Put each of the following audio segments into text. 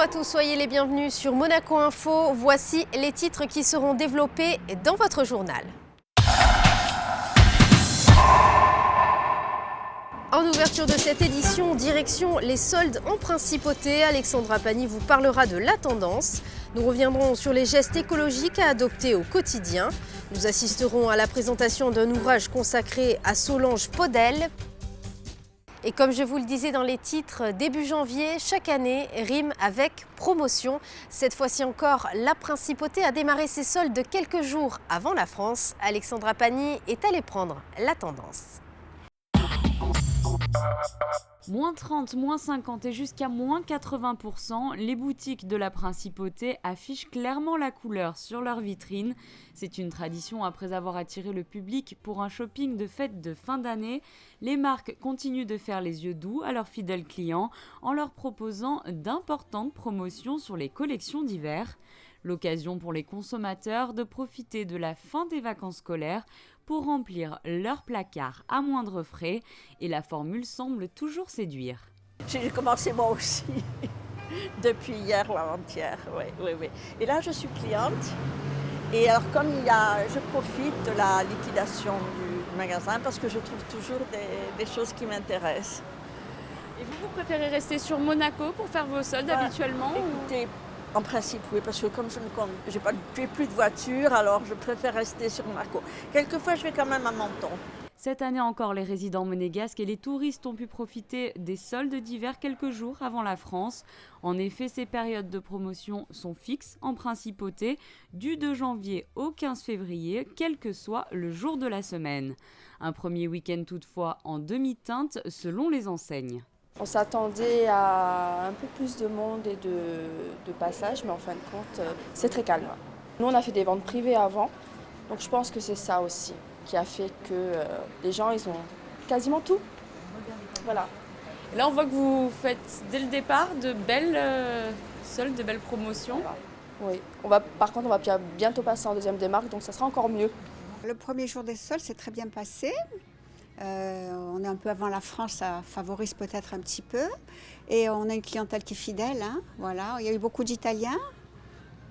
à tous, soyez les bienvenus sur Monaco Info. Voici les titres qui seront développés dans votre journal. En ouverture de cette édition, direction les soldes en principauté. Alexandra Pagny vous parlera de la tendance. Nous reviendrons sur les gestes écologiques à adopter au quotidien. Nous assisterons à la présentation d'un ouvrage consacré à Solange Podel. Et comme je vous le disais dans les titres, début janvier, chaque année rime avec promotion. Cette fois-ci encore, la Principauté a démarré ses soldes quelques jours avant la France. Alexandra Pagny est allée prendre la tendance. Moins 30, moins 50 et jusqu'à moins 80%, les boutiques de la Principauté affichent clairement la couleur sur leurs vitrines. C'est une tradition après avoir attiré le public pour un shopping de fête de fin d'année. Les marques continuent de faire les yeux doux à leurs fidèles clients en leur proposant d'importantes promotions sur les collections d'hiver. L'occasion pour les consommateurs de profiter de la fin des vacances scolaires pour remplir leur placard à moindre frais et la formule semble toujours séduire. J'ai commencé moi aussi, depuis hier ou avant-hier, oui. Et là, je suis cliente et alors comme je profite de la liquidation du magasin parce que je trouve toujours des choses qui m'intéressent. Et vous préférez rester sur Monaco pour faire vos soldes habituellement Écoutez, en principe, oui, parce que comme je n'ai plus de voiture, alors je préfère rester sur Monaco. Quelquefois, je vais quand même à Menton. Cette année encore, les résidents monégasques et les touristes ont pu profiter des soldes d'hiver quelques jours avant la France. En effet, ces périodes de promotion sont fixes en principauté, du 2 janvier au 15 février, quel que soit le jour de la semaine. Un premier week-end toutefois en demi-teinte selon les enseignes. On s'attendait à un peu plus de monde et de passage, mais en fin de compte, c'est très calme. Nous, on a fait des ventes privées avant, donc je pense que c'est ça aussi qui a fait que les gens, ils ont quasiment tout. Voilà. Et là, on voit que vous faites dès le départ de belles soldes, de belles promotions. Oui. Par contre, on va bientôt passer en deuxième démarque, donc ça sera encore mieux. Le premier jour des soldes s'est très bien passé. On est un peu avant la France, ça favorise peut-être un petit peu. Et on a une clientèle qui est fidèle. Voilà. Il y a eu beaucoup d'Italiens.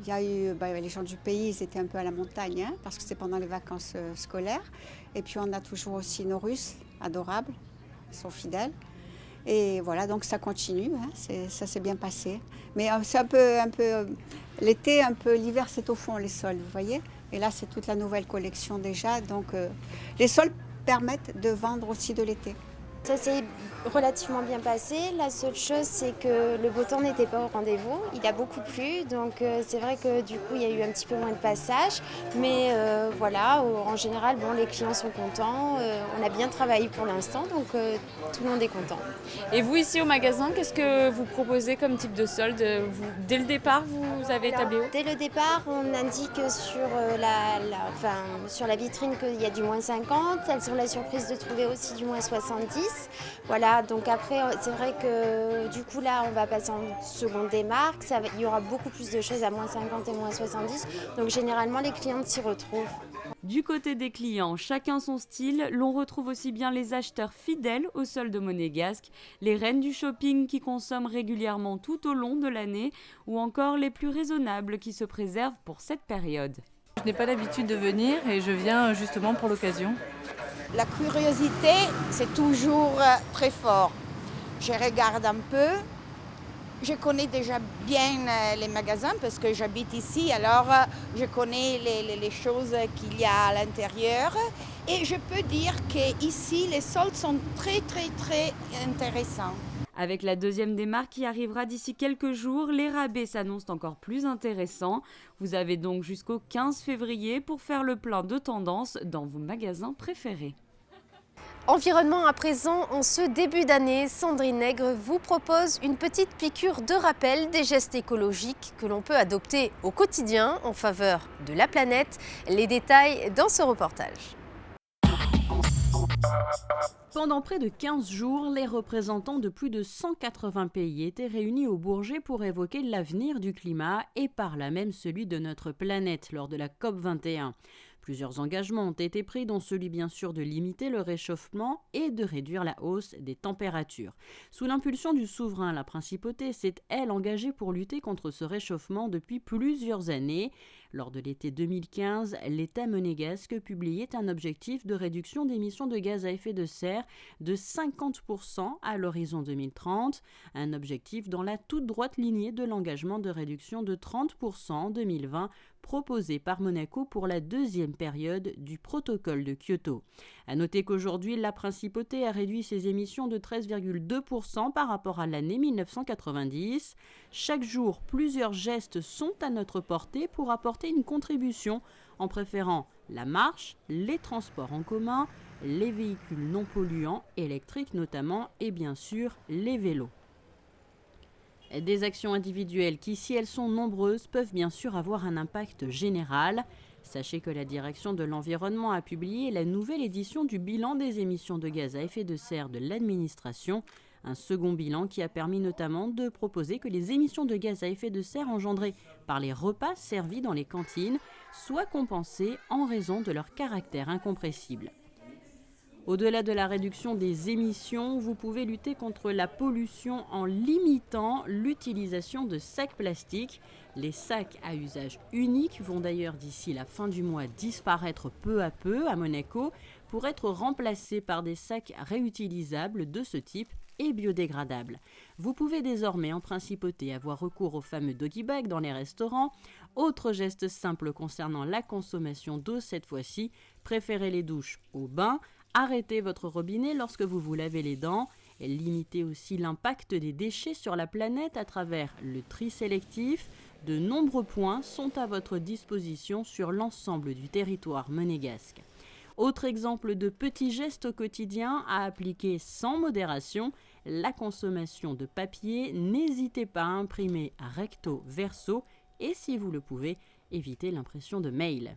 Il y a eu les gens du pays, ils étaient un peu à la montagne, parce que c'est pendant les vacances scolaires. Et puis on a toujours aussi nos Russes, adorables, ils sont fidèles. Et voilà, donc ça continue, ça s'est bien passé. Mais c'est un peu l'été, l'hiver c'est au fond les soldes, vous voyez. Et là c'est toute la nouvelle collection déjà, donc les soldes permettent de vendre aussi de l'été. Ça s'est relativement bien passé. La seule chose, c'est que le beau temps n'était pas au rendez-vous. Il a beaucoup plu, donc c'est vrai que du coup, il y a eu un petit peu moins de passages. Mais voilà, en général, les clients sont contents. On a bien travaillé pour l'instant, donc tout le monde est content. Et vous, ici au magasin, qu'est-ce que vous proposez comme type de solde ? Dès le départ, vous avez établi où ? Dès le départ, on indique sur la vitrine qu'il y a du moins 50. Elles ont la surprise de trouver aussi du moins 70. Voilà, donc après, c'est vrai que du coup là, on va passer en seconde démarque. Il y aura beaucoup plus de choses à moins 50 et moins 70. Donc généralement, les clientes s'y retrouvent. Du côté des clients, chacun son style, l'on retrouve aussi bien les acheteurs fidèles aux soldes monégasques, les reines du shopping qui consomment régulièrement tout au long de l'année, ou encore les plus raisonnables qui se préservent pour cette période. Je n'ai pas l'habitude de venir et je viens justement pour l'occasion. La curiosité, c'est toujours très fort. Je regarde un peu. Je connais déjà bien les magasins parce que j'habite ici, alors je connais les choses qu'il y a à l'intérieur. Et je peux dire qu'ici, les soldes sont très, très, très intéressants. Avec la deuxième démarque qui arrivera d'ici quelques jours, les rabais s'annoncent encore plus intéressants. Vous avez donc jusqu'au 15 février pour faire le plein de tendances dans vos magasins préférés. Environnement à présent, en ce début d'année, Sandrine Nègre vous propose une petite piqûre de rappel des gestes écologiques que l'on peut adopter au quotidien en faveur de la planète. Les détails dans ce reportage. Pendant près de 15 jours, les représentants de plus de 180 pays étaient réunis au Bourget pour évoquer l'avenir du climat et par là même celui de notre planète lors de la COP21. Plusieurs engagements ont été pris, dont celui bien sûr de limiter le réchauffement et de réduire la hausse des températures. Sous l'impulsion du souverain, la principauté s'est, elle, engagée pour lutter contre ce réchauffement depuis plusieurs années. Lors de l'été 2015, l'État monégasque publiait un objectif de réduction d'émissions de gaz à effet de serre de 50% à l'horizon 2030, un objectif dans la toute droite lignée de l'engagement de réduction de 30% en 2020 proposé par Monaco pour la deuxième période du protocole de Kyoto. À noter qu'aujourd'hui, la principauté a réduit ses émissions de 13,2% par rapport à l'année 1990. Chaque jour, plusieurs gestes sont à notre portée pour apporter une contribution en préférant la marche, les transports en commun, les véhicules non polluants, électriques notamment, et bien sûr les vélos. Des actions individuelles qui, si elles sont nombreuses, peuvent bien sûr avoir un impact général. Sachez que la direction de l'environnement a publié la nouvelle édition du bilan des émissions de gaz à effet de serre de l'administration, un second bilan qui a permis notamment de proposer que les émissions de gaz à effet de serre engendrées par les repas servis dans les cantines soient compensées en raison de leur caractère incompressible. Au-delà de la réduction des émissions, vous pouvez lutter contre la pollution en limitant l'utilisation de sacs plastiques. Les sacs à usage unique vont d'ailleurs d'ici la fin du mois disparaître peu à peu à Monaco pour être remplacés par des sacs réutilisables de ce type et biodégradables. Vous pouvez désormais en principauté avoir recours aux fameux doggy bags dans les restaurants. Autre geste simple concernant la consommation d'eau cette fois-ci, préférez les douches au bain. Arrêtez votre robinet lorsque vous vous lavez les dents et limitez aussi l'impact des déchets sur la planète à travers le tri sélectif. De nombreux points sont à votre disposition sur l'ensemble du territoire monégasque. Autre exemple de petits gestes au quotidien à appliquer sans modération, la consommation de papier. N'hésitez pas à imprimer recto verso et si vous le pouvez, évitez l'impression de mail.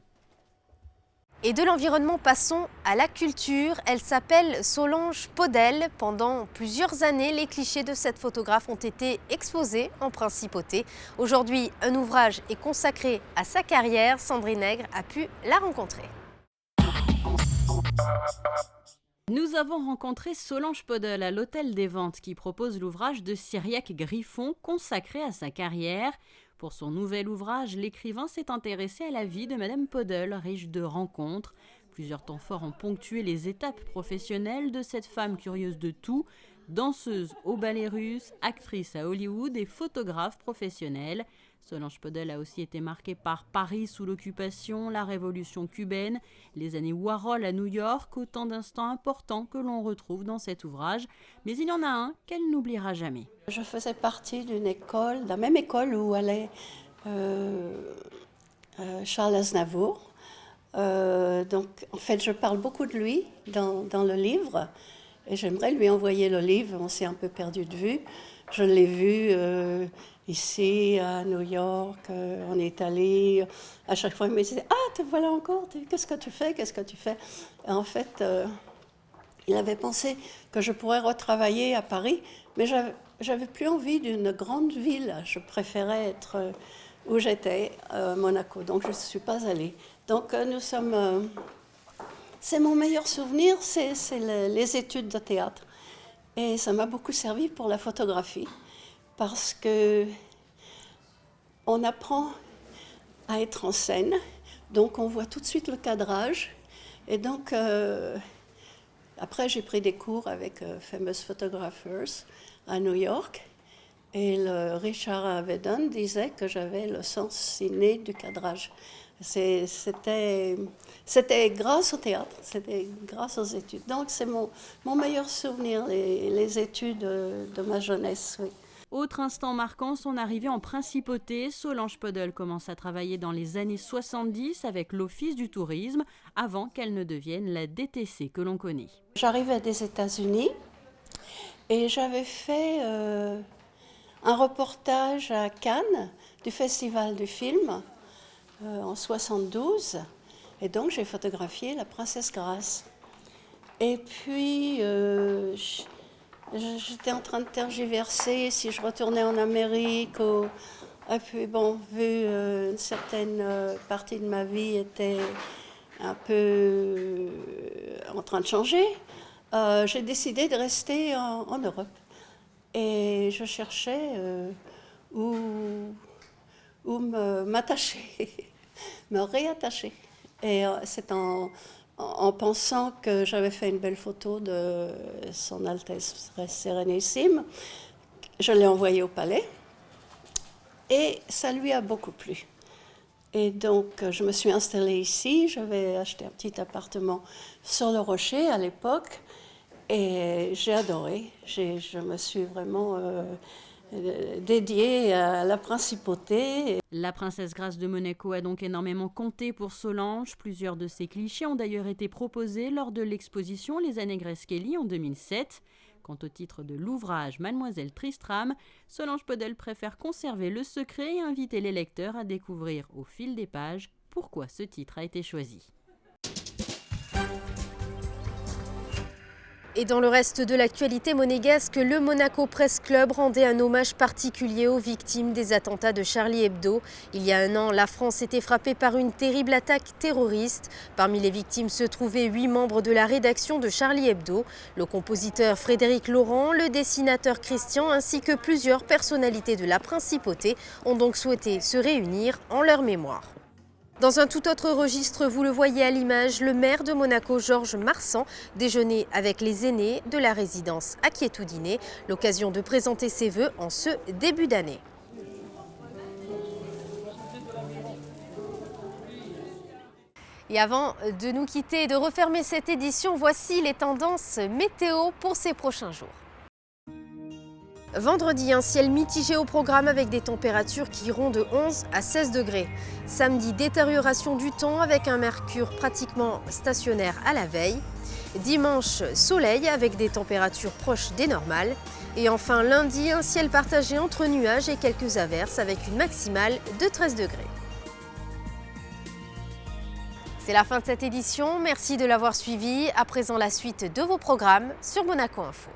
Et de l'environnement, passons à la culture. Elle s'appelle Solange Podel. Pendant plusieurs années, les clichés de cette photographe ont été exposés en principauté. Aujourd'hui, un ouvrage est consacré à sa carrière. Sandrine Nègre a pu la rencontrer. Nous avons rencontré Solange Podel à l'Hôtel des Ventes qui propose l'ouvrage de Cyriaque Griffon consacré à sa carrière. Pour son nouvel ouvrage, l'écrivain s'est intéressé à la vie de Madame Podel, riche de rencontres. Plusieurs temps forts ont ponctué les étapes professionnelles de cette femme curieuse de tout, danseuse au ballet russe, actrice à Hollywood et photographe professionnelle. Solange Podel a aussi été marquée par Paris sous l'occupation, la révolution cubaine, les années Warhol à New York, autant d'instants importants que l'on retrouve dans cet ouvrage. Mais il y en a un qu'elle n'oubliera jamais. Je faisais partie d'une école, de la même école où allait Charles Aznavour. Donc, en fait, je parle beaucoup de lui dans le livre et j'aimerais lui envoyer le livre. On s'est un peu perdu de vue. Je l'ai vu ici à New York, on est allé. À chaque fois, il me disait « Ah, te voilà encore, qu'est-ce que tu fais, qu'est-ce que tu fais ?» Et en fait, il avait pensé que je pourrais retravailler à Paris, mais j'avais plus envie d'une grande ville. Je préférais être où j'étais, Monaco. Donc, je ne suis pas allée. Donc, nous sommes... c'est mon meilleur souvenir, c'est les études de théâtre. Et ça m'a beaucoup servi pour la photographie, parce que on apprend à être en scène, donc on voit tout de suite le cadrage. Et donc, après, j'ai pris des cours avec Famous Photographers à New York. Et le Richard Avedon disait que j'avais le sens inné du cadrage. C'était grâce au théâtre, c'était grâce aux études. Donc c'est mon meilleur souvenir, les études de ma jeunesse. Oui. Autre instant marquant, son arrivée en principauté. Solange Podel commence à travailler dans les années 70 avec l'Office du tourisme, avant qu'elle ne devienne la DTC que l'on connaît. J'arrivais des États-Unis et j'avais fait un reportage à Cannes du Festival du film en 72. Et donc j'ai photographié la princesse Grace. Et puis j'étais en train de tergiverser si je retournais en Amérique. Et puis bon, vu une certaine partie de ma vie était un peu en train de changer, j'ai décidé de rester en Europe. Et je cherchais où m'attacher, me réattacher. Et c'est en pensant que j'avais fait une belle photo de Son Altesse Sérénissime, je l'ai envoyée au palais et ça lui a beaucoup plu. Et donc je me suis installée ici, j'avais acheté un petit appartement sur le Rocher à l'époque et j'ai adoré. Je me suis vraiment dédiée à la principauté. La princesse Grâce de Monaco a donc énormément compté pour Solange. Plusieurs de ses clichés ont d'ailleurs été proposés lors de l'exposition Les Années Grace Kelly en 2007. Quant au titre de l'ouvrage Mademoiselle Tristram, Solange Podel préfère conserver le secret et inviter les lecteurs à découvrir au fil des pages pourquoi ce titre a été choisi. Et dans le reste de l'actualité monégasque, le Monaco Press Club rendait un hommage particulier aux victimes des attentats de Charlie Hebdo. Il y a un an, la France était frappée par une terrible attaque terroriste. Parmi les victimes se trouvaient 8 membres de la rédaction de Charlie Hebdo, le compositeur Frédéric Laurent, le dessinateur Christian ainsi que plusieurs personnalités de la principauté ont donc souhaité se réunir en leur mémoire. Dans un tout autre registre, vous le voyez à l'image, le maire de Monaco, Georges Marsan, déjeuner avec les aînés de la résidence Acquietoudinet, l'occasion de présenter ses vœux en ce début d'année. Et avant de nous quitter et de refermer cette édition, voici les tendances météo pour ces prochains jours. Vendredi, un ciel mitigé au programme avec des températures qui iront de 11 à 16 degrés. Samedi, détérioration du temps avec un mercure pratiquement stationnaire à la veille. Dimanche, soleil avec des températures proches des normales. Et enfin, lundi, un ciel partagé entre nuages et quelques averses avec une maximale de 13 degrés. C'est la fin de cette édition. Merci de l'avoir suivi. À présent, la suite de vos programmes sur Monaco Info.